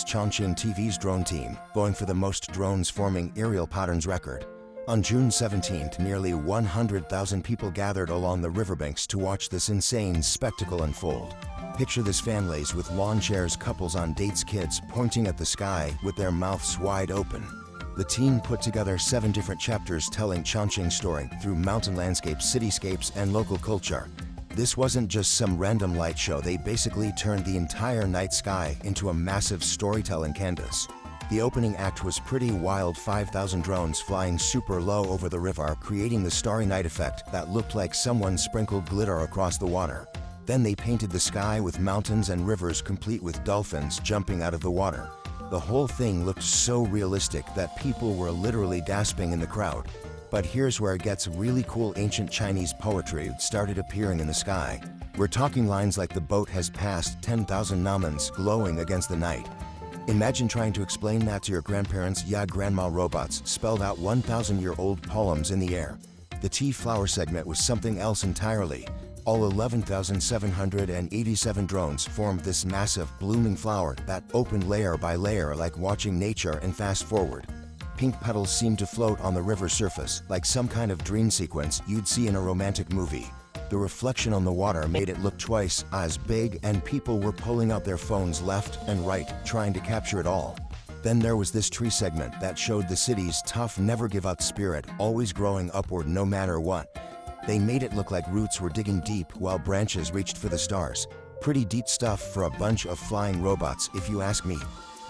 Chongqing TV's drone team, going for the most drones forming aerial patterns record. On June 17th, nearly 100,000 people gathered along the riverbanks to watch this insane spectacle unfold. Picture this: families with lawn chairs, couples on dates, kids pointing at the sky with their mouths wide open. The team put together 7 different chapters telling Chongqing's story through mountain landscapes, cityscapes, and local culture. This wasn't just some random light show. They basically turned the entire night sky into a massive storytelling canvas. The opening act was pretty wild: 5,000 drones flying super low over the river, creating the starry night effect that looked like someone sprinkled glitter across the water. Then they painted the sky with mountains and rivers, complete with dolphins jumping out of the water. The whole thing looked so realistic that people were literally gasping in the crowd. But here's where it gets really cool. Ancient Chinese poetry started appearing in the sky. We're talking lines like "the boat has passed 10,000 namans glowing against the night." Imagine trying to explain that to your grandparents. "Yeah, grandma." Robots spelled out 1,000-year-old poems in the air. The tea flower segment was something else entirely. All 11,787 drones formed this massive blooming flower that opened layer by layer, like watching nature in fast forward. Pink petals seemed to float on the river surface, like some kind of dream sequence you'd see in a romantic movie. The reflection on the water made it look twice as big, and people were pulling out their phones left and right, trying to capture it all. Then there was this tree segment that showed the city's tough, never-give-up spirit, always growing upward no matter what. They made it look like roots were digging deep while branches reached for the stars. Pretty deep stuff for a bunch of flying robots, if you ask me.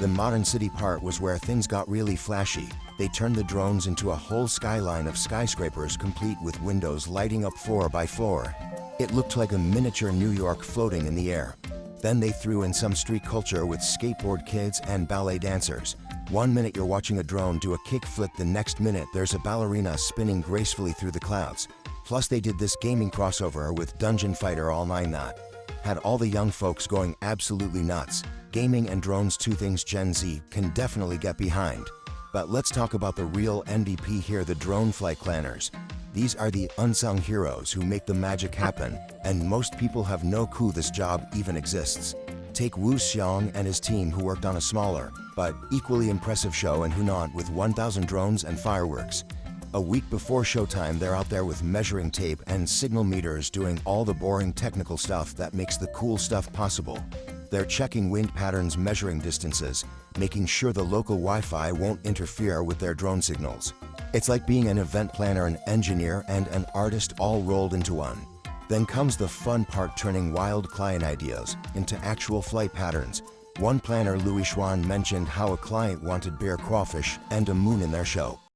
The modern city part was where things got really flashy. They turned the drones into a whole skyline of skyscrapers, complete with windows lighting up floor by floor. It looked like a miniature New York floating in the air. Then they threw in some street culture with skateboard kids and ballet dancers. One minute you're watching a drone do a kickflip, the next minute there's a ballerina spinning gracefully through the clouds. Plus they did this gaming crossover with Dungeon Fighter, all 9 that. Had all the young folks going absolutely nuts. Gaming and drones, 2 things Gen Z can definitely get behind. But let's talk about the real MVP here, the drone flight planners. These are the unsung heroes who make the magic happen, and most people have no clue this job even exists. Take Wu Xiang and his team, who worked on a smaller but equally impressive show in Hunan with 1,000 drones and fireworks. A week before showtime, they're out there with measuring tape and signal meters, doing all the boring technical stuff that makes the cool stuff possible. They're checking wind patterns, measuring distances, making sure the local Wi-Fi won't interfere with their drone signals. It's like being an event planner, an engineer, and an artist all rolled into one. Then comes the fun part, turning wild client ideas into actual flight patterns. One planner, Louis Schwan, mentioned how a client wanted bear, crawfish, and a moon in their show.